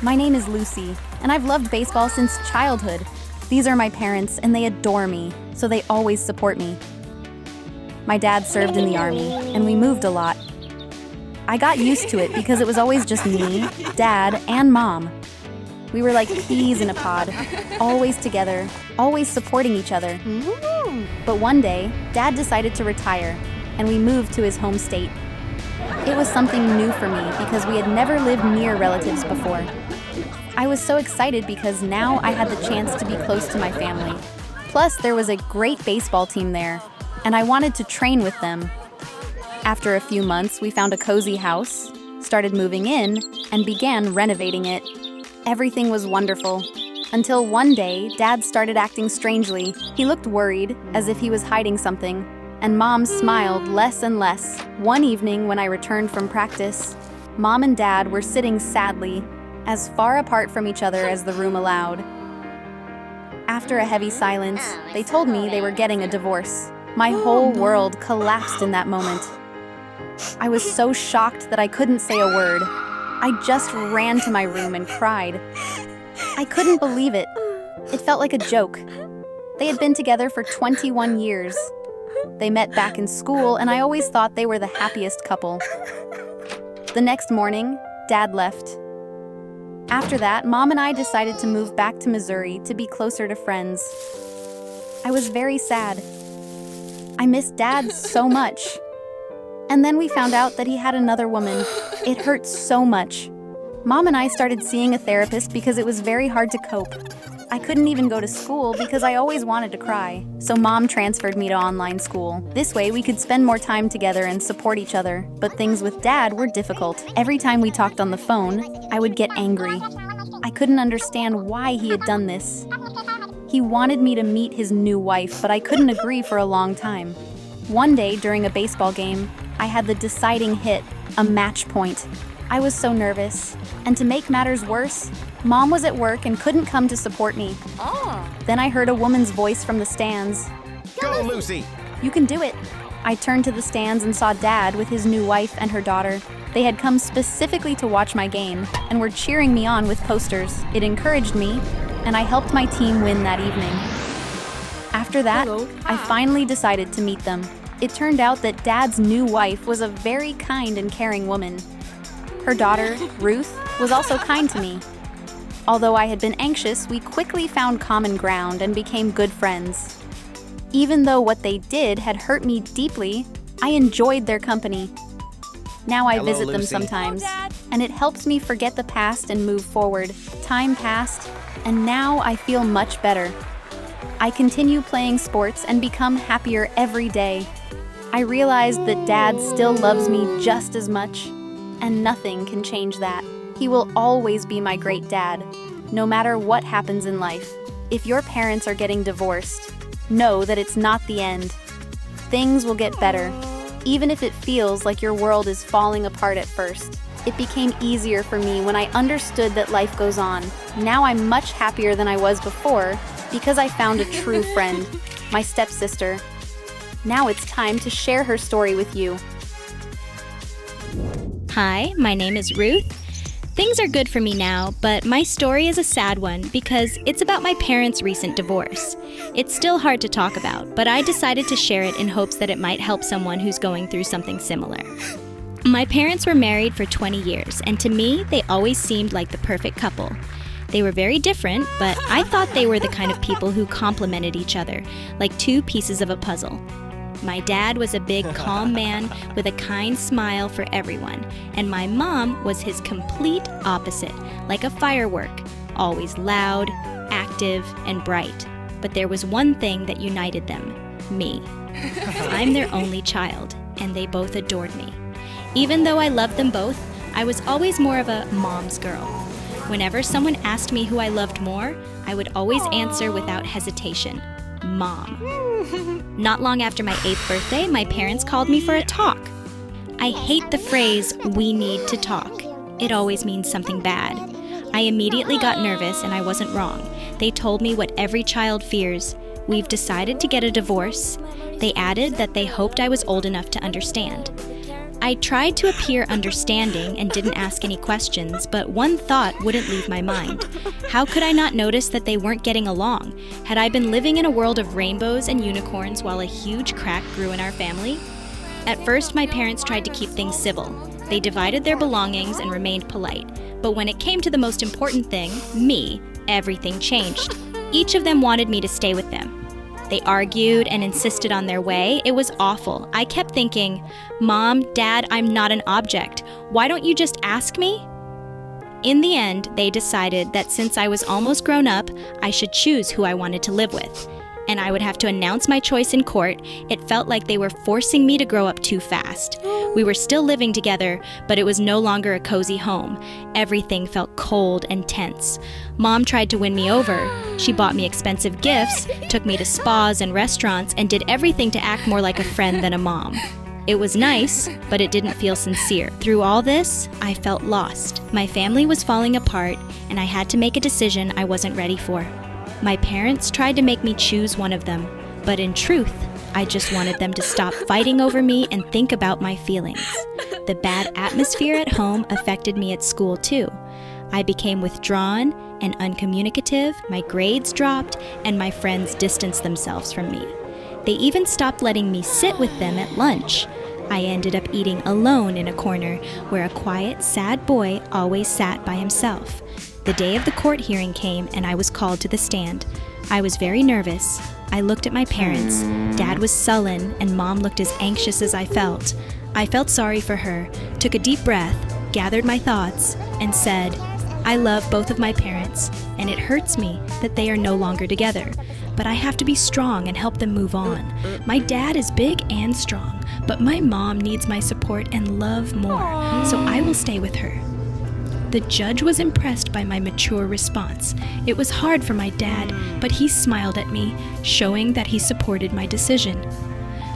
My name is Lucy, and I've loved baseball since childhood. These are my parents, and they adore me, so they always support me. My dad served in the army, and we moved a lot. I got used to it because it was always just me, Dad, and Mom. We were like peas in a pod, always together, always supporting each other. But one day, Dad decided to retire, and we moved to his home state. It was something new for me because we had never lived near relatives before. I was so excited because now I had the chance to be close to my family. Plus, there was a great baseball team there, and I wanted to train with them. After a few months, we found a cozy house, started moving in, and began renovating it. Everything was wonderful. Until one day, Dad started acting strangely. He looked worried, as if he was hiding something, and Mom smiled less and less. One evening when I returned from practice, Mom and Dad were sitting sadly, as far apart from each other as the room allowed. After a heavy silence, they told me they were getting a divorce. My whole world collapsed in that moment. I was so shocked that I couldn't say a word. I just ran to my room and cried. I couldn't believe it. It felt like a joke. They had been together for 21 years. They met back in school, and I always thought they were the happiest couple. The next morning, Dad left. After that, Mom and I decided to move back to Missouri to be closer to friends. I was very sad. I missed Dad so much. And then we found out that he had another woman. It hurt so much. Mom and I started seeing a therapist because it was very hard to cope. I couldn't even go to school because I always wanted to cry. So Mom transferred me to online school. This way we could spend more time together and support each other. But things with Dad were difficult. Every time we talked on the phone, I would get angry. I couldn't understand why he had done this. He wanted me to meet his new wife, but I couldn't agree for a long time. One day during a baseball game, I had the deciding hit, a match point. I was so nervous. And to make matters worse, Mom was at work and couldn't come to support me. Then I heard a woman's voice from the stands. Go, Lucy! You can do it. I turned to the stands and saw Dad with his new wife and her daughter. They had come specifically to watch my game and were cheering me on with posters. It encouraged me, and I helped my team win that evening. After that, I finally decided to meet them. It turned out that Dad's new wife was a very kind and caring woman. Her daughter, Ruth, was also kind to me. Although I had been anxious, we quickly found common ground and became good friends. Even though what they did had hurt me deeply, I enjoyed their company. Now I visit them sometimes, and it helps me forget the past and move forward. Time passed, and now I feel much better. I continue playing sports and become happier every day. I realized that Dad still loves me just as much, and nothing can change that. He will always be my great dad, no matter what happens in life. If your parents are getting divorced, know that it's not the end. Things will get better, even if it feels like your world is falling apart at first. It became easier for me when I understood that life goes on. Now I'm much happier than I was before because I found a true friend, my stepsister. Now it's time to share her story with you. Hi, my name is Ruth. Things are good for me now, but my story is a sad one because it's about my parents' recent divorce. It's still hard to talk about, but I decided to share it in hopes that it might help someone who's going through something similar. My parents were married for 20 years, and to me, they always seemed like the perfect couple. They were very different, but I thought they were the kind of people who complemented each other, like two pieces of a puzzle. My dad was a big, calm man with a kind smile for everyone, and my mom was his complete opposite, like a firework, always loud, active, and bright. But there was one thing that united them, me. I'm their only child, and they both adored me. Even though I loved them both, I was always more of a mom's girl. Whenever someone asked me who I loved more, I would always answer without hesitation, Mom. Not long after my 8th birthday, my parents called me for a talk. I hate the phrase, "we need to talk." It always means something bad. I immediately got nervous, and I wasn't wrong. They told me what every child fears. We've decided to get a divorce. They added that they hoped I was old enough to understand. I tried to appear understanding and didn't ask any questions, but one thought wouldn't leave my mind. How could I not notice that they weren't getting along? Had I been living in a world of rainbows and unicorns while a huge crack grew in our family? At first, my parents tried to keep things civil. They divided their belongings and remained polite. But when it came to the most important thing, me, everything changed. Each of them wanted me to stay with them. They argued and insisted on their way. It was awful. I kept thinking, Mom, Dad, I'm not an object. Why don't you just ask me? In the end, they decided that since I was almost grown up, I should choose who I wanted to live with. And I would have to announce my choice in court. It felt like they were forcing me to grow up too fast. We were still living together, but it was no longer a cozy home. Everything felt cold and tense. Mom tried to win me over. She bought me expensive gifts, took me to spas and restaurants, and did everything to act more like a friend than a mom. It was nice, but it didn't feel sincere. Through all this, I felt lost. My family was falling apart, and I had to make a decision I wasn't ready for. My parents tried to make me choose one of them, but in truth, I just wanted them to stop fighting over me and think about my feelings. The bad atmosphere at home affected me at school too. I became withdrawn and uncommunicative, my grades dropped, and my friends distanced themselves from me. They even stopped letting me sit with them at lunch. I ended up eating alone in a corner where a quiet, sad boy always sat by himself. The day of the court hearing came and I was called to the stand. I was very nervous. I looked at my parents. Dad was sullen and Mom looked as anxious as I felt. I felt sorry for her, took a deep breath, gathered my thoughts, and said, I love both of my parents, and it hurts me that they are no longer together. But I have to be strong and help them move on. My dad is big and strong, but my mom needs my support and love more, so I will stay with her. The judge was impressed by my mature response. It was hard for my dad, but he smiled at me, showing that he supported my decision.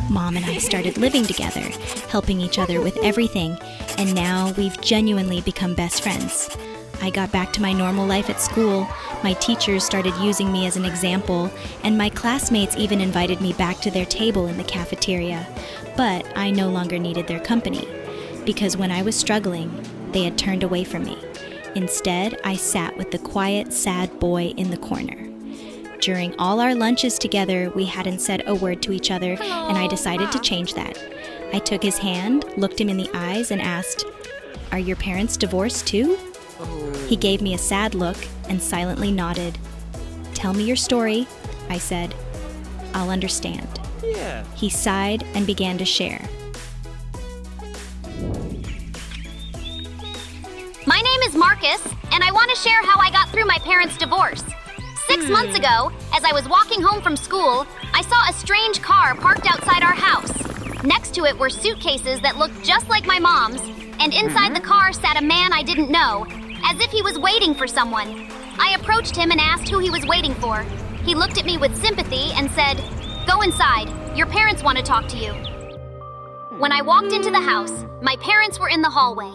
Mom and I started living together, helping each other with everything, and now we've genuinely become best friends. I got back to my normal life at school, my teachers started using me as an example, and my classmates even invited me back to their table in the cafeteria. But I no longer needed their company, because when I was struggling, they had turned away from me. Instead, I sat with the quiet, sad boy in the corner. During all our lunches together, we hadn't said a word to each other, and I decided to change that. I took his hand, looked him in the eyes, and asked, Are your parents divorced too? He gave me a sad look and silently nodded. Tell me your story, I said. I'll understand. Yeah. He sighed and began to share. My name is Marcus, and I want to share how I got through my parents' divorce. 6 months ago, as I was walking home from school, I saw a strange car parked outside our house. Next to it were suitcases that looked just like my mom's, and inside the car sat a man I didn't know, as if he was waiting for someone. I approached him and asked who he was waiting for. He looked at me with sympathy and said, Go inside, your parents want to talk to you. When I walked into the house, my parents were in the hallway.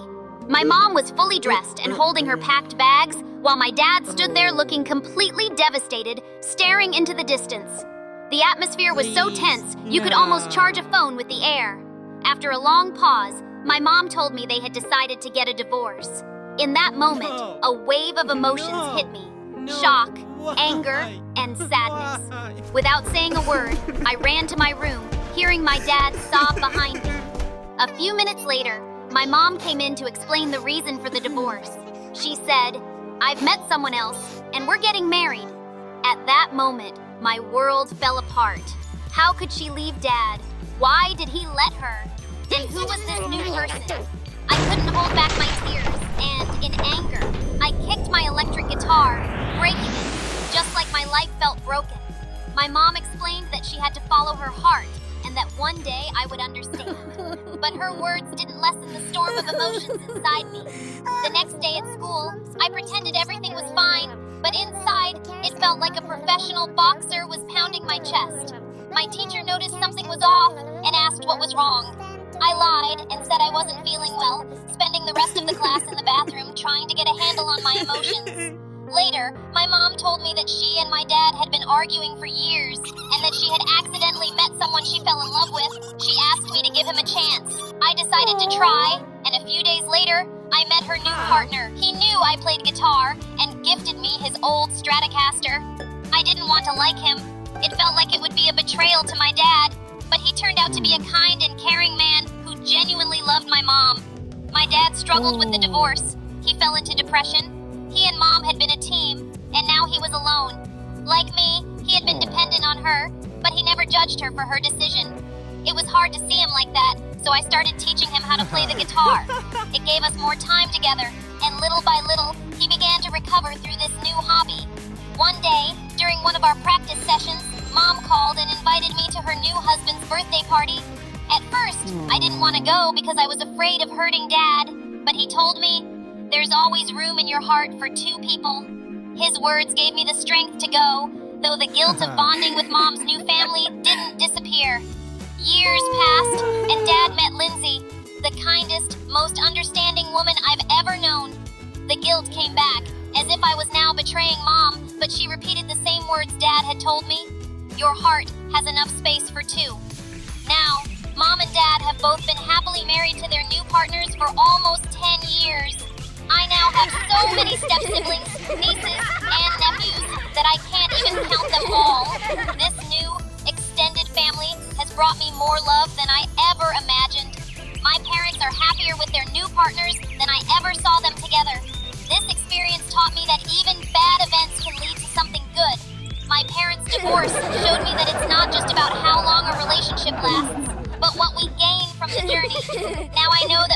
My mom was fully dressed and holding her packed bags, while my dad stood there looking completely devastated, staring into the distance. The atmosphere was so tense, you could almost charge a phone with the air. After a long pause, my mom told me they had decided to get a divorce. In that moment, a wave of emotions hit me. Shock, anger, and sadness. Without saying a word, I ran to my room, hearing my dad sob behind me. A few minutes later, my mom came in to explain the reason for the divorce. She said, I've met someone else, and we're getting married. At that moment, my world fell apart. How could she leave Dad? Why did he let her? And who was this new person? I couldn't hold back my tears, and in anger, I kicked my electric guitar, breaking it, just like my life felt broken. My mom explained that she had to follow her heart, and that one day I would understand. But her words didn't lessen the storm of emotions inside me. The next day at school, I pretended everything was fine, but inside, it felt like a professional boxer was pounding my chest. My teacher noticed something was off and asked what was wrong. I lied and said I wasn't feeling well, spending the rest of the class in the bathroom trying to get a handle on my emotions. Later, my mom told me that she and my dad had been arguing for years, and that she had accidentally met someone she fell in love with, she asked me to give him a chance. I decided to try, and a few days later, I met her new partner. He knew I played guitar and gifted me his old Stratocaster. I didn't want to like him. It felt like it would be a betrayal to my dad, but he turned out to be a kind and caring man who genuinely loved my mom. My dad struggled with the divorce. He fell into depression. He and Mom had been a team, and now he was alone. Like me, he had been dependent on her, but he never judged her for her decision. It was hard to see him like that, so I started teaching him how to play the guitar. It gave us more time together, and little by little, he began to recover through this new hobby. One day, during one of our practice sessions, Mom called and invited me to her new husband's birthday party. At first, I didn't want to go because I was afraid of hurting Dad, but he told me, "There's always room in your heart for two people." His words gave me the strength to go, though the guilt of bonding with Mom's new family didn't disappear. Years passed, and Dad met Lindsay, the kindest, most understanding woman I've ever known. The guilt came back, as if I was now betraying Mom, but she repeated the same words Dad had told me. "Your heart has enough space for two." Now, Mom and Dad have both been happily married to their new partners for almost 10 years. I now have so many step-siblings, nieces, and nephews that I can't even count them all. This new, extended family has brought me more love than I ever imagined. My parents are happier with their new partners than I ever saw them together. This experience taught me that even bad events can lead to something good. My parents' divorce showed me that it's not just about how long a relationship lasts, but what we gain from the journey. Now I know that